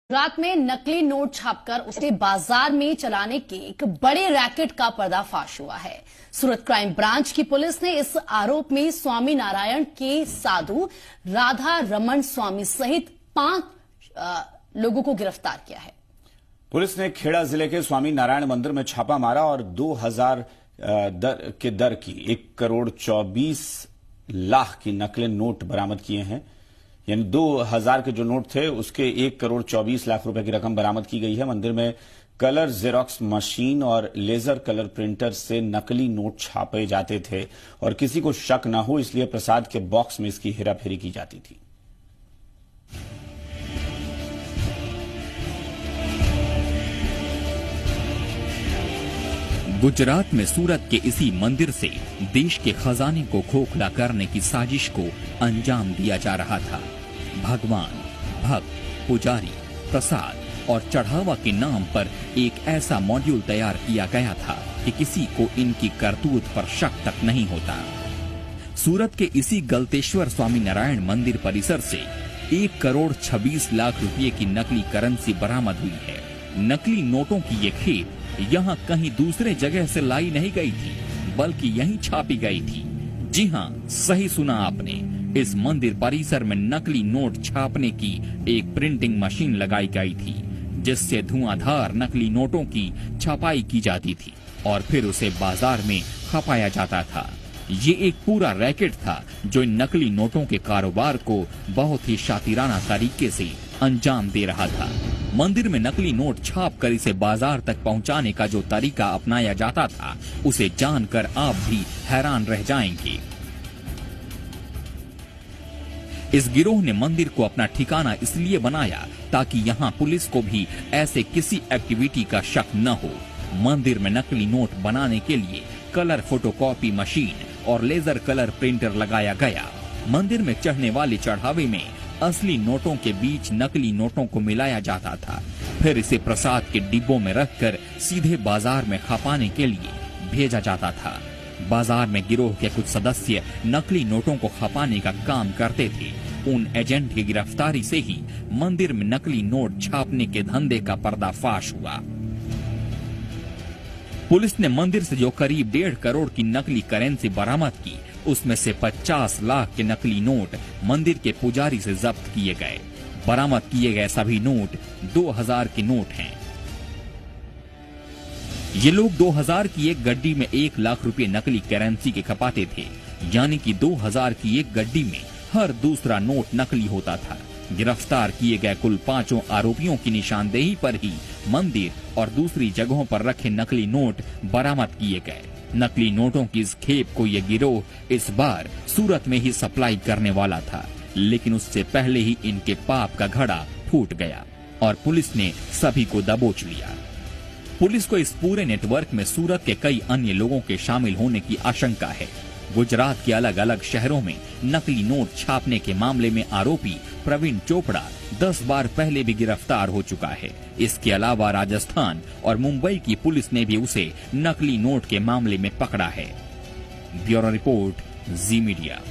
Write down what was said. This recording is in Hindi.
रात में नकली नोट छापकर उसे बाजार में चलाने के एक बड़े रैकेट का पर्दाफाश हुआ है। सूरत क्राइम ब्रांच की पुलिस ने इस आरोप में स्वामी नारायण के साधु राधा रमन स्वामी सहित 5 लोगों को गिरफ्तार किया है। पुलिस ने खेड़ा जिले के स्वामी नारायण मंदिर में छापा मारा और 2000 के दर की 1,24,00,000 की नकली नोट बरामद किए हैं। यानी 2000 के जो नोट थे उसके 1,24,00,000 रुपए की रकम बरामद की गई है। मंदिर में कलर जेरोक्स मशीन और लेजर कलर प्रिंटर से नकली नोट छापे जाते थे और किसी को शक न हो इसलिए प्रसाद के बॉक्स में इसकी हेराफेरी की जाती थी। गुजरात में सूरत के इसी मंदिर से देश के खजाने को खोखला करने की साजिश को अंजाम दिया जा रहा था। भगवान, भक्त, पुजारी, प्रसाद और चढ़ावा के नाम पर एक ऐसा मॉड्यूल तैयार किया गया था कि किसी को इनकी करतूत पर शक तक नहीं होता। सूरत के इसी गलतेश्वर स्वामी नारायण मंदिर परिसर से 1,26,00,000 रुपये की नकली करेंसी बरामद हुई है। नकली नोटों की ये खेप यहाँ कहीं दूसरे जगह से लाई नहीं गई थी, बल्कि यहीं छापी गई थी। जी हाँ, सही सुना आपने। इस मंदिर परिसर में नकली नोट छापने की एक प्रिंटिंग मशीन लगाई गई थी, जिससे धुआंधार नकली नोटों की छपाई की जाती थी और फिर उसे बाजार में खपाया जाता था। ये एक पूरा रैकेट था जो इन नकली नोटों के कारोबार को बहुत ही शातिराना तरीके से अंजाम दे रहा था। मंदिर में नकली नोट छाप कर इसे बाजार तक पहुंचाने का जो तरीका अपनाया जाता था, उसे जानकर आप भी हैरान रह जाएंगे। इस गिरोह ने मंदिर को अपना ठिकाना इसलिए बनाया ताकि यहाँ पुलिस को भी ऐसे किसी एक्टिविटी का शक न हो। मंदिर में नकली नोट बनाने के लिए कलर फोटोकॉपी मशीन और लेजर कलर प्रिंटर लगाया गया। मंदिर में चढ़ने वाले चढ़ावे में असली नोटों के बीच नकली नोटों को मिलाया जाता था, फिर इसे प्रसाद के डिब्बों में रखकर सीधे बाजार में खपाने के लिए भेजा जाता था। बाजार में गिरोह के कुछ सदस्य नकली नोटों को खपाने का काम करते थे। उन एजेंट की गिरफ्तारी से ही मंदिर में नकली नोट छापने के धंधे का पर्दाफाश हुआ। पुलिस ने मंदिर से जो करीब 1.5 करोड़ की नकली करेंसी बरामद की, उसमें से 50 लाख के नकली नोट मंदिर के पुजारी से जब्त किए गए। बरामद किए गए सभी नोट 2000 के नोट हैं। ये लोग 2000 की एक गड्डी में 1 लाख रुपए नकली करेंसी के खपाते थे, यानी कि 2000 की एक गड्डी में हर दूसरा नोट नकली होता था। गिरफ्तार किए गए कुल 5 आरोपियों की निशानदेही पर ही मंदिर और दूसरी जगहों पर रखे नकली नोट बरामद किए गए। नकली नोटों की इस खेप को ये गिरोह इस बार सूरत में ही सप्लाई करने वाला था, लेकिन उससे पहले ही इनके पाप का घड़ा फूट गया और पुलिस ने सभी को दबोच लिया। पुलिस को इस पूरे नेटवर्क में सूरत के कई अन्य लोगों के शामिल होने की आशंका है। गुजरात के अलग अलग शहरों में नकली नोट छापने के मामले में आरोपी प्रवीण चोपड़ा 10 बार पहले भी गिरफ्तार हो चुका है। इसके अलावा राजस्थान और मुंबई की पुलिस ने भी उसे नकली नोट के मामले में पकड़ा है। ब्यूरो रिपोर्ट, जी मीडिया।